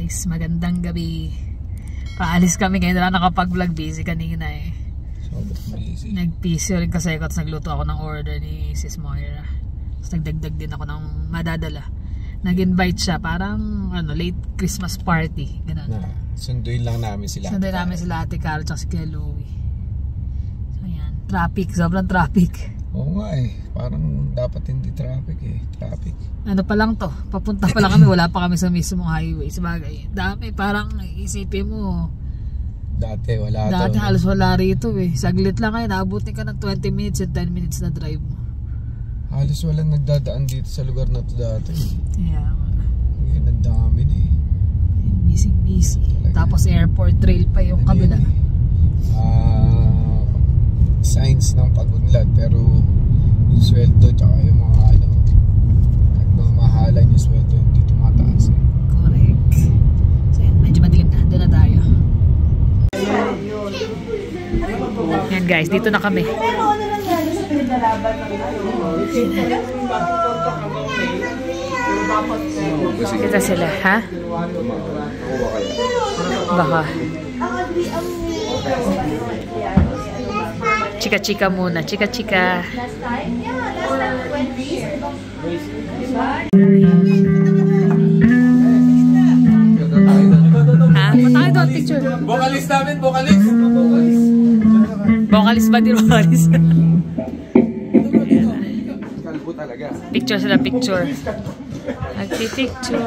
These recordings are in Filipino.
guys, magandang gabi. Paalis kami ngayon na nakapag-vlog, busy kanina eh. Nag-PC rin kasi ako, tapos nagluto ako ng order ni Sis Moira. Tapos nagdagdag din ako ng madadala. Nag-invite siya, parang late Christmas party. Ganun. Sunduin lang namin sila. Sunduin namin sila Ate Carol at si Kuya Louie. So yan, traffic, sobrang traffic. Oo nga eh, parang dapat hindi traffic eh, traffic. Ano pa lang to, papunta pa lang kami, wala pa kami sa mismong highway. Sabagay, dami, parang isipin mo. Dati wala to. Dati halos wala rito eh. Saglit lang kayo, naabutin ka ng 20 minutes and 10 minutes na drive mo. Halos walang nagdadaan dito sa lugar na to dati. Yeah. Ngayon, ang dami na eh. Busy. Tapos airport trail pa yung kabila. Signs ng pag-unlad, pero yung sweldo tsaka yung mga nagmamahalan yung sweldo hindi tumataas eh. Correct. So yan, medyo madilim na. Doon na tayo. Yan guys, dito na kami. Kita sila, ha? Baka chika-chika muna, chika-chika. Last time? Yeah, last time 20. Ha? Punta kayo doon, picture. Vocalist namin, vocalist. Vocalist ba din, vocalist? Kalbo talaga. Picture sila, picture. Nagpipicture.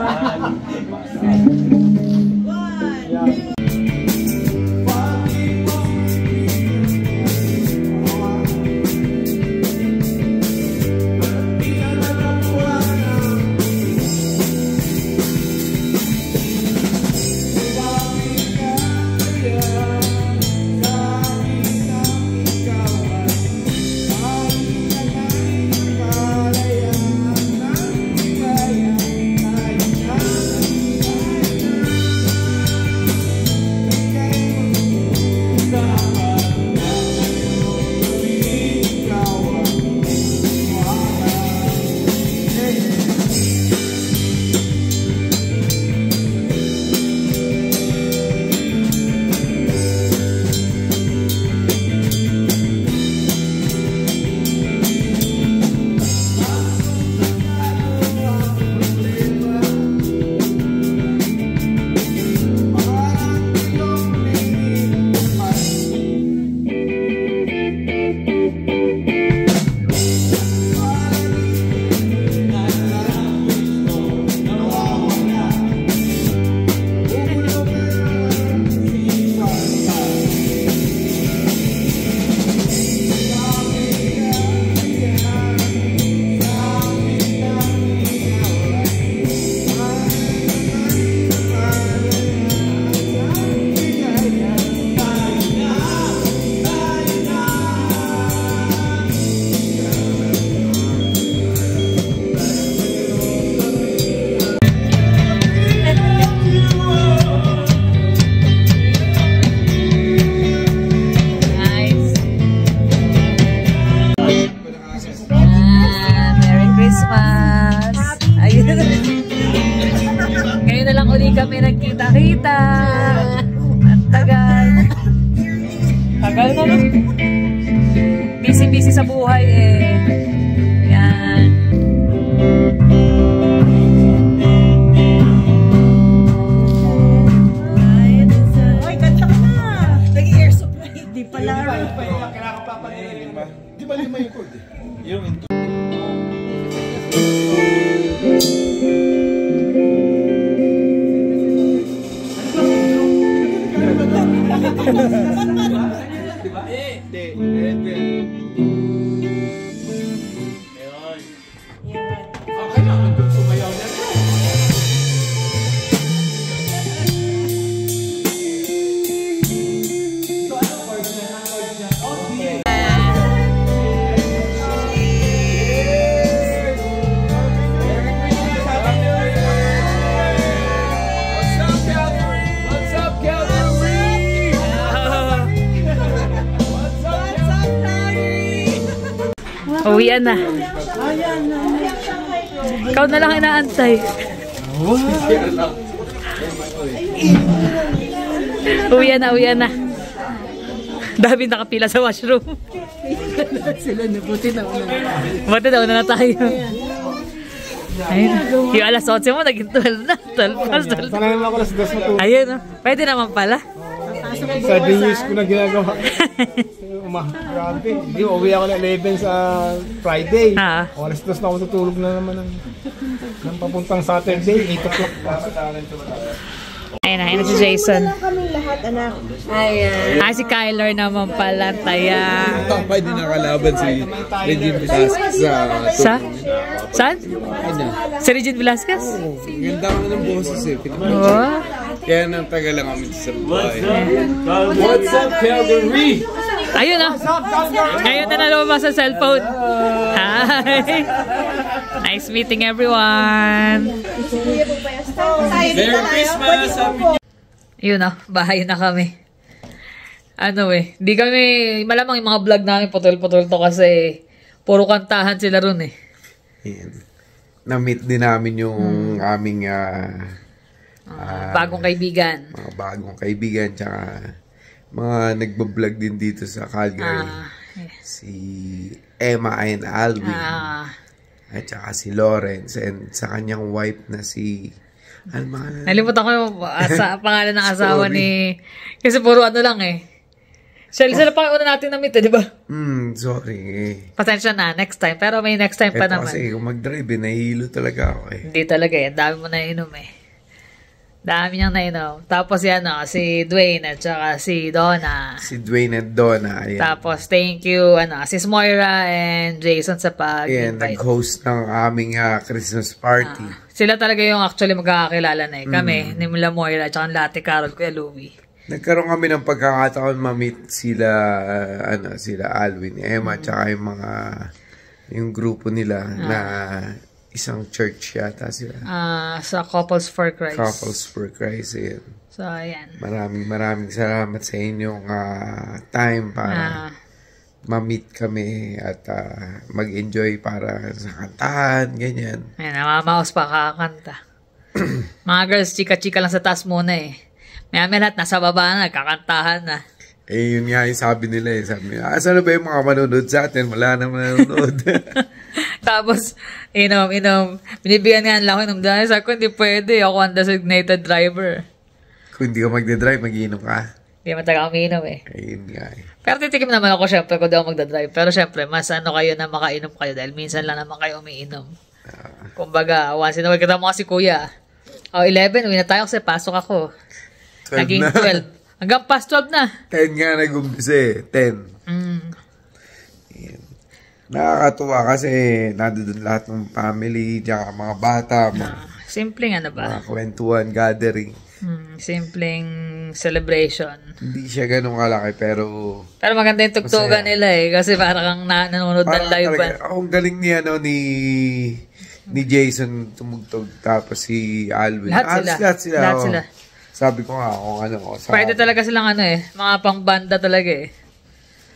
Ngayon na lang uli kami nagkita-kita. At tagal. Tagal na lang. Busy-busy sa buhay eh. Yan. Ay, kanta ka na. Nag-air supply. Di pala. Kinakapapanirin ba? Di ba lima yung code eh? Yung into. Diba? Hindi. Okay na, sumayaw na. So ano chord niya? Okay. Uwian na. Ikaw na lang inaantay. Uwi na. Dami nakapila sa washroom. Sila na, buti na Buti na una na tayo. Ayun. Yung alas 11 mo, naging 12 na. 12 Sana naman ako alas 2 matulog. Ayun, no? Pwede naman pala. 7 years ko na ginagawa. Grabe. Hindi, uwi ako na 11 sa Friday. Alas 2 na ako tutulog na naman ng papuntang Saturday, 8 o'clock. Ayun si Jason. Kaming lahat, anak. Si Kyler naman pala, taya. Tampay din nakalaban si Regine Velasquez sa... Saan? Si Regine Velasquez? Ganda ko ng boses eh. Oh. Kaya nang tagal lang kami sa buhay. What's up, Calgary? Ayun na. Ngayon na nalabas sa cellphone. Hi. Nice meeting everyone. Merry Christmas! Yun na. Bahay na kami. Di kami, malamang yung mga vlog namin putol-putol to kasi puro kantahan sila ron eh. Na-meet din namin yung aming bagong kaibigan. Mga bagong kaibigan tsaka mga nagbablog din dito sa Calgary. Si Emma and Alvin. At saka si Lawrence and sa kanyang wife na si nalimutan ko yung pangalan ng asawa ni kasi puro lang eh. Sila pa una natin na-meet di ba? Sorry Pasensya na, next time. Pero may next time pa naman. Kasi kung mag-drive nahihilo talaga ako eh. Hindi talaga eh. Dami mo nainom eh. Dami niyang nainom. Tapos si Dwayne at saka si Donna. Si Dwayne at Donna. Ayan. Tapos thank you Sis Moira and Jason sa pag-invite. Nag-host ng aming Christmas party. Sila talaga yung actually magkakakilala na eh. Kami, ni Mula Moira at saka Lati Carol, Kuya Louie. Nagkaroon kami ng pagkakataon ma-meet sila Alvin, Emma, at saka yung grupo nila na isang church yata sila. Sa Couples for Christ. Couples for Christ, yun. So, ayan. Maraming salamat sa inyong time para ma-meet kami at mag-enjoy para sa kantahan, ganyan. Ayan, namamaos pa kakanta. Mga girls, chika-chika lang sa taas muna eh. May lahat nasa baba na, kakantahan na. Yun nga yung sabi nila eh. Sabi nila, saan ba yung mga manonood sa atin? Wala na manonood. Tapos, inom. Binibigyan nga lang ako inom. Dahil sabi ko, hindi pwede. Ako ang designated driver. Kung hindi ka magdadrive, mag-inom ka. Hindi mataga umiinom eh. Ayun nga eh. Pero titikim naman ako syempre kung di ako magdadrive. Pero syempre, mas kayo na makainom kayo dahil minsan lang naman kayo umiinom. Kumbaga, once in a while, kita mo kasi kuya. 11, uwi na tayo kasi pasok ako. Naging 12. Hanggang past 12 na. 10 nga nag-umpisa eh. 10. Nakakatuwa kasi nandun lahat ng family, tsaka mga bata, simpleng mga kwentuhan, gathering. Simpleng celebration. Hindi siya ganun kalaki pero maganda yung tugtugan nila eh. Kasi parang kang nanonood ng live band. Ang galing ni Jason tumugtog tapos si Alvin. Lahat sila. Sabi ko nga kung pwede talaga silang mga pang-banda talaga eh.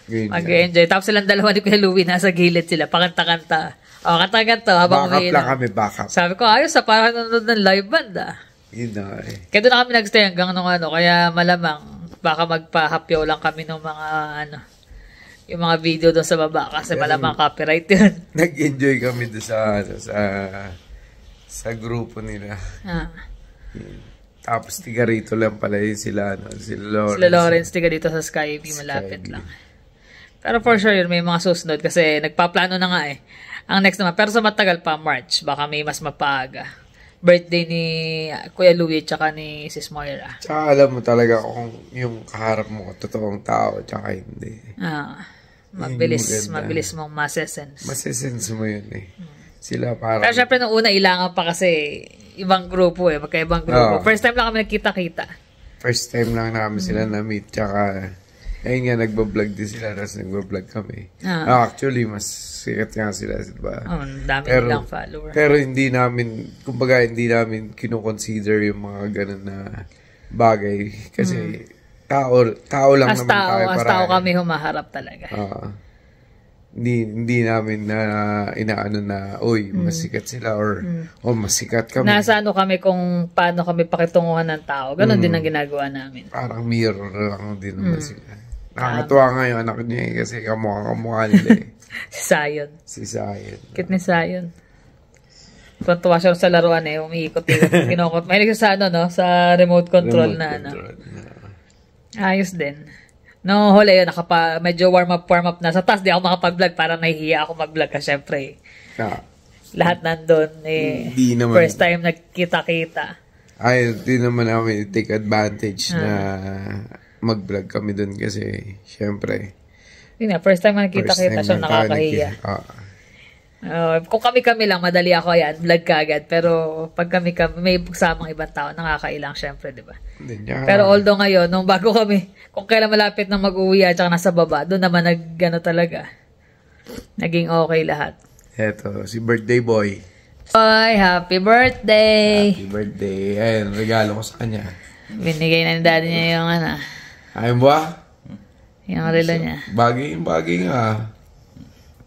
Mag-enjoy. Tapos silang dalawa ni Kuya Louie nasa gilid sila. Pakanta-kanta. Kanta-kanta habang umiinom. Backup lang kami, backup. Sabi ko, ayos parang nanonood ng live band Yun na eh. Kaya doon na kami nag-stay hanggang kaya malamang baka magpahapyaw lang kami ng mga yung mga video doon sa baba kasi malamang copyright yun. Nag-enjoy kami doon sa grupo nila. Tapos tiga rito lang pala yun sila Lawrence. Sila Lawrence tiga dito sa Skyview, malapit lang. Pero for sure yun, may mga susunod kasi nagpaplano na nga eh. Ang next naman, pero sa matagal pa, March, baka may mas mapaaga. Birthday ni Kuya Louie tsaka ni Sis Moira. Tsaka alam mo talaga kung yung kaharap mo totoong tao tsaka hindi. Mabilis mong masesense. Masesense mo yun eh. Sila parang... Pero syempre nung una ilangan pa kasi ibang grupo eh, magkaibang grupo. First time lang kami nagkita-kita. First time lang namin sila na-meet tsaka ayun nga, nagbablog din sila tapos nagbablog kami. Actually, mas sikat nga sila, diba? Dami nilang follower. Pero hindi namin, kumbaga, hindi namin kinoconsider yung mga ganun na bagay. Kasi tao lang naman tayo. As tao kami humaharap talaga. hindi namin na inaano na, uy, masikat sila or masikat kami. Nasa ano kami kung paano kami pakitunguhan ng tao. Ganon din ang ginagawa namin. Parang mirror lang din naman sila. Nakakatuwa nga yung anak niya kasi kamukha nila Si Zion. Si Zion. Kit ni Zion. Tuwa siya sa laruan umiikot-ikot. Kinokot. Mahilig siya sa no? Sa remote control na ano. Ayos din. No, huli yun, medyo warm up na. Sa taas, di ako makapag-vlog. Parang nahihiya ako mag-vlog ka, syempre. Lahat nandun. First time nagkita-kita. Di naman namin take advantage na mag-vlog kami dun kasi, syempre. Yun na, first time nagkita-kita siya, nakakahiya. Kung kami lang, madali ako yan, vlog ka agad. Pero pag kami, may samang ibang tao, nakakailang syempre, di ba? Pero although ngayon, nung bago kami, kung kailan malapit na mag-uwi at saka nasa baba, doon naman talaga. Naging okay lahat. Eto, si birthday boy. Boy, happy birthday! Happy birthday. Ayun, regalo ko sa kanya. Binigay na ni daddy niya yung ayun ba? Yung relo niya. Bagay nga.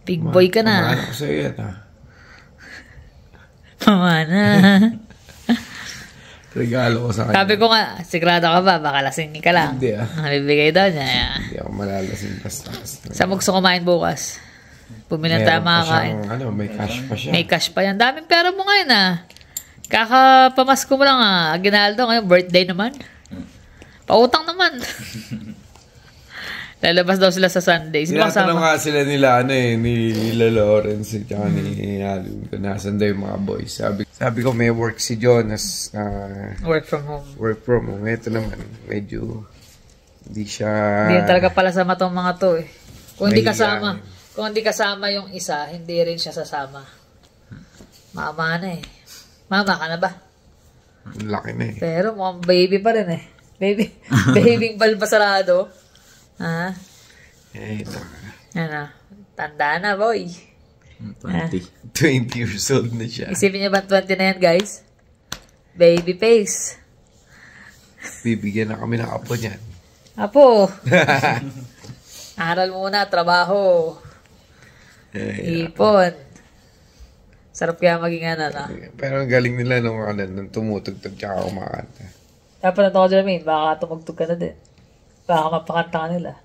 Big boy ka na. Kumana ko sa'yo yan, ha? Kumana. Regalo ko sa kanya. Sabi ko nga, sigurado ka ba? Baka lasing ka lang. Hindi, Nabibigay daw niya. Hindi ako malalasing basta. Saan mo gusto kumain bukas? Bumili tayo makakain. May cash pa siya. May cash pa yan. Daming pera mo ngayon, Kakapamasko mo lang, Aguinaldo, ngayon, birthday naman. Pautang naman. Lalabas daw sila sa Sunday. Tinatanong nga sila nila, ni Lawrence at ni Alvin kung nasan daw yung mga boys. Sabi ko may work si Jonas. Work from home. Work from home. Ito naman, medyo hindi siya... Hindi talaga pala sama tong mga to Kung hindi kasama yung isa, hindi rin siya sasama. Mama na Mama ka na ba? Laki na Pero mukhang baby pa rin Babying balbasarado. Ito. Tanda na, boy. 20 years old na siya. Isipin niyo ba 20 na yan, guys? Baby face. Bibigyan na kami ng apo niyan. Apo. Aral muna, trabaho. Ipon. Sarap kaya maging Pero ang galing nila nung tumutugtog tsaka kumakanta. Dapat na ako dyan, baka tumugtog ka na din. Baka mapakanta ka nila.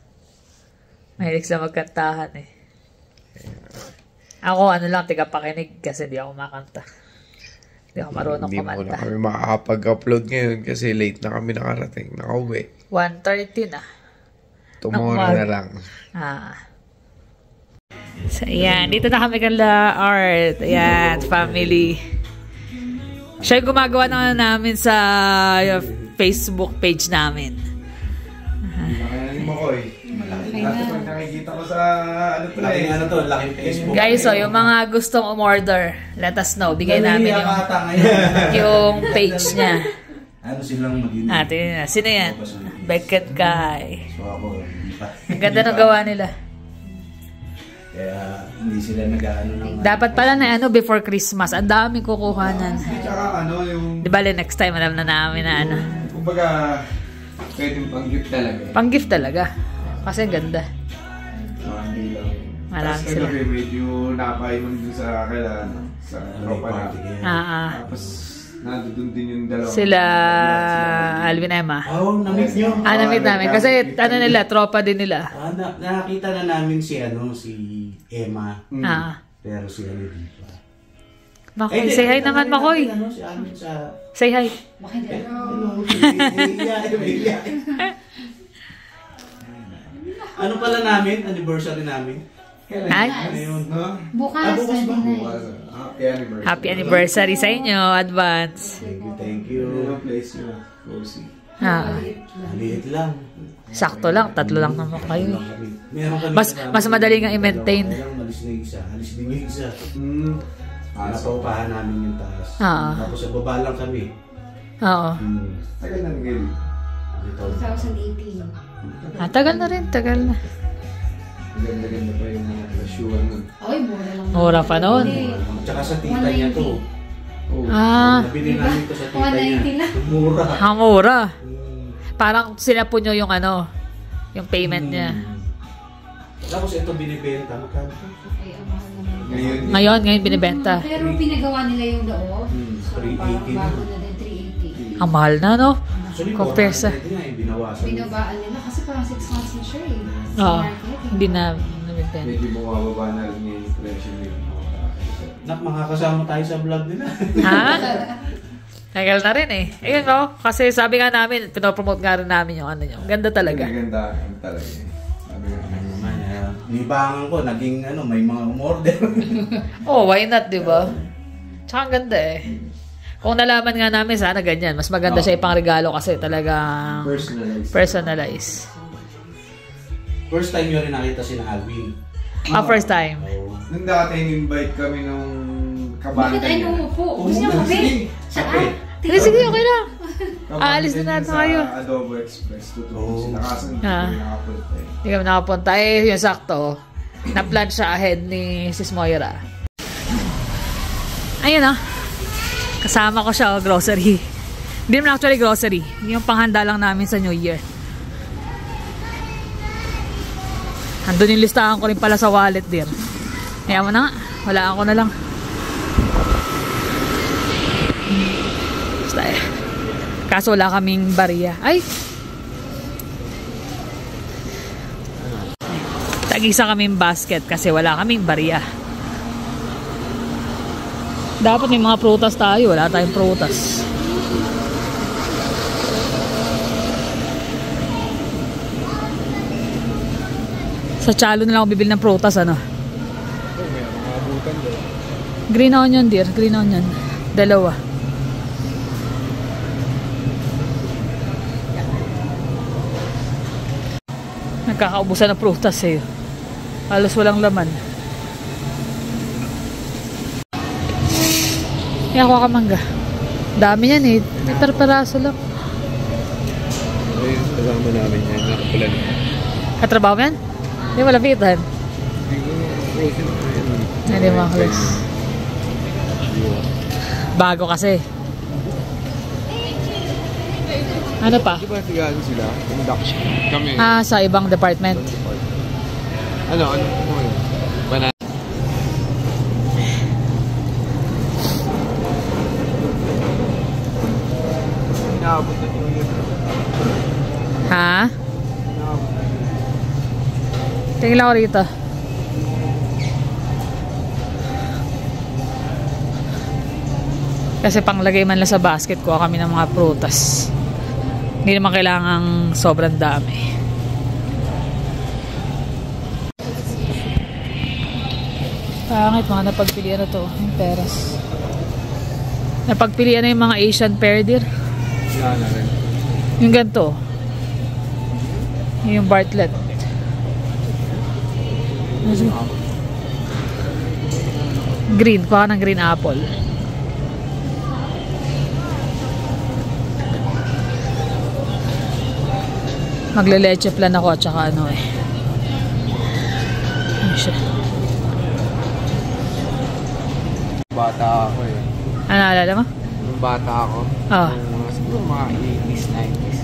Mahilig sila magkantahan Ako lang, tigapakinig kasi di ako makanta. Di ako marunong kumanta. Hindi muna kami makakapag-upload ngayon kasi late na kami nakarating. Nakauwi. 1:30 na. Tomorrow na lang. So, ayan. Dito na kami kala Art. Ayan, family. Siya yung gumagawa namin sa Facebook page namin. Dati pag nakikita ko sa laking Facebook. Guys, yung mga gustong umorder, let us know. Bigay namin yung page niya. Ano silang magiging? Sino yan? Beckett Kai. So ako, ang ganda ng gawa nila. Kaya hindi sila nag-ano ng... Dapat pala na before Christmas. Ang daming kukuhanan. Tsaka yung... Di ba, next time alam na namin na Kumbaga, pwedeng pang-gift talaga. Pang-gift talaga. Kasi ang ganda. Marami sila. Kasi medyo napaiman dun sa kailan. Sa tropa natin. Tapos, nandun din yung dalawa. Sila Alvin Emma. Na-meet nyo? Na-meet namin. Kasi nila, tropa din nila. Nakakita na namin si Emma. Pero si dito. Makoy, say hi naman, Makoy. Say hi. Ano pala namin? Anniversary namin? Hi? Bukas. Happy anniversary sa inyo. Advance. Thank you. Maliit lang. Sakto lang. 3 lang naman kayo. Mas madali nga i-maintain. Alis na yung isa. Alis din yung isa. Napaupahan namin yung taas. Tapos sa baba lang kami. Oo. Tagal na ngayon. 2018. Tagal na rin. Tagal na. Ganda-ganda pa yung mga lasyuan nun. Ay, mura lang. Mura pa noon. Tsaka sa tita niya to. Nabili namin to sa tita niya. Mura. Mura. Parang sinapo nyo yung yung payment niya. Tapos ito binibenta. Magkano? Ay, ang mahal naman. Ngayon binibenta. Pero pinagawa nila yung loob. So, 380 bago na din 380. Ang mahal na, no? Actually, Compare sa... binawasan. Binabaan nila kasi parang 6 months na siya eh. Oo. Hindi na nabibenta. Medyo mababa na rin yung impression nila. Makakasama tayo sa vlog nila. Ha? Tagal na rin eh. Ayun no, kasi sabi nga namin, pinopromote nga rin namin yung ano nyo. Ganda talaga. Ganda talaga eh. Sabi nga naman. Libangan ko, naging may mga umorder. Oh, why not, di ba? Tsaka ang ganda eh. Kung nalaman nga namin, sana ganyan. Mas maganda siya ipang regalo kasi talagang personalized. First time nyo rin nakita si na Alvin. First time. Nung dati, in-invite kami nung kabanda Bakit ay niya. umupo? Gusto niya kape? Saan? Sige, okay lang. Aalis na natin kayo. Sa Adobo Express. Tutulong sila. Kaso hindi kami nakapunta eh. Hindi kami nakapunta. Eh, yung sakto. Na-plan siya ahead ni Sis Moira. Ayun ah. Kasama ko siya grocery. Hindi naman actually grocery. Yung panghanda lang namin sa New Year. Andun yung listahan ko rin pala sa wallet dir. Kaya mo na nga. Wala ako na lang. Basta eh. Kaso wala kaming bariya. Ay! Tag-isa kaming basket kasi wala kaming bariya. Dapat may mga prutas tayo. Wala tayong prutas. Sa Chalo na lang ako bibili ng prutas, ano? Green onion, dear. Green onion. 2. Nagkakaubusan ng prutas eh. Halos walang laman. Kaya ako kamangga. Dami yan eh. Per-peraso lang. Ayun, kasama namin yan. Nakapulan. Katrabaho yan? Hindi mo lapitan. Hindi mo makalis. Bago kasi. Ano pa? Di ba tigano sila? Induction. Kami. Sa ibang department. Ano po yun? Banana. Inaabot na New Year. Ha? Inaabot na New Year. Tingin lang ako rito. Kasi panglagay man lang sa basket ko kami ng mga prutas. Hindi naman kailangang sobrang dami. Pangit mga napagpilian na to. Yung peras. Napagpilian na yung mga Asian pear dear. Yan na rin. Yung ganito. Yung Bartlett. Green. Kuha ng green apple. Magle-leche plan ako at saka ano eh. Ano siya? Bata ako eh. Ano naalala mo? Nung bata ako. Oo. Siguro mga 80s, 90s.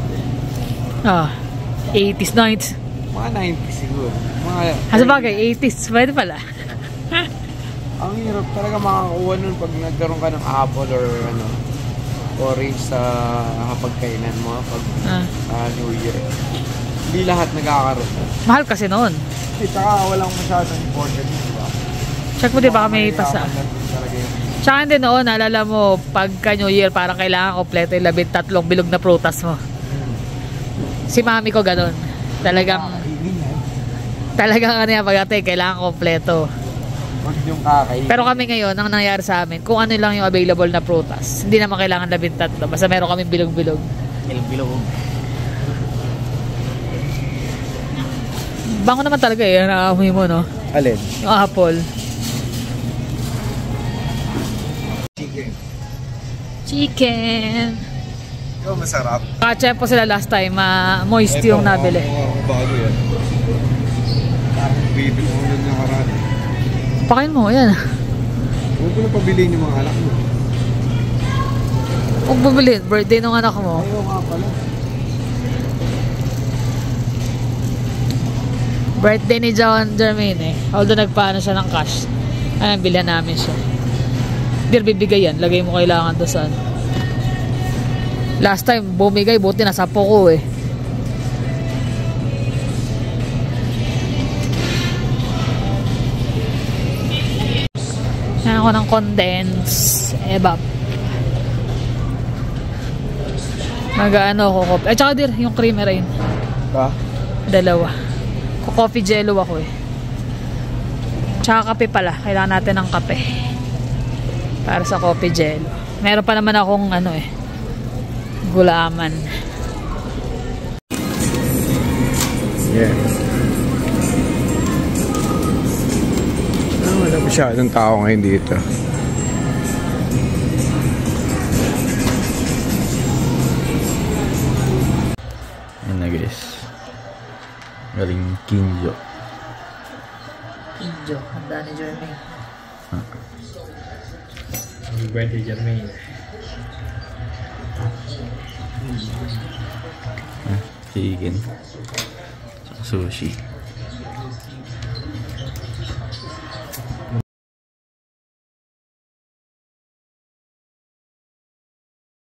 80s, 90s. Mga 90s siguro. Sa bagay, 80s. Pwede pala. Ang hirap talaga makakuha nun pag nagkaroon ka ng apple or orange sa hapagkainan mo pag New Year. Hindi lahat nagkakaroon. Mahal kasi noon. Tsaka walang masyadong imported, di ba? Check mo di ba may pasa? Tsaka hindi noon, naalala mo, pagka New Year, parang kailangan kompleto yung 13 bilog na prutas mo. Si mami ko ganun. Talagang ano yan, pag-ate, kailangan kompleto. Yung kakain. Pero kami ngayon, ang nangyari sa amin, kung ano lang yung available na prutas, hindi naman kailangan 13. Basta meron kami bilog-bilog. Bilog-bilog. Bango naman talaga eh, nakaamoy mo, no? Alin? Yung apple. Chicken. Ikaw masarap. Kakachempo sila last time, moist yung nabili. Bago yan. Bibili ko nun nakaraan. Pakain mo, yan. Huwag ko na pabiliin yung mga anak mo. Huwag bumili, birthday ng anak mo. Ayaw nga pala. Birthday ni John Jermaine eh. Although nagpaano siya ng cash. Ay, bilhan namin siya. Dir, bibigay yan. Lagay mo kailangan doon saan. Last time, bumigay. Buti nasapo ko eh. Yan ako ng condense. Ebap. Mag-ano ako. Ay, tsaka dir, yung creamer rin. Ha? Dalawa. Coffee jello ako eh. Tsaka kape pala. Kailangan natin ng kape. Para sa coffee jello. Meron pa naman akong ano eh. Gulaman. Yeah. Wala masyadong tao ngayon dito. Yan na guys. Galing Kinjo. Kinjo. Handa ni Jermaine. Happy birthday, Jermaine. Chicken. Sushi.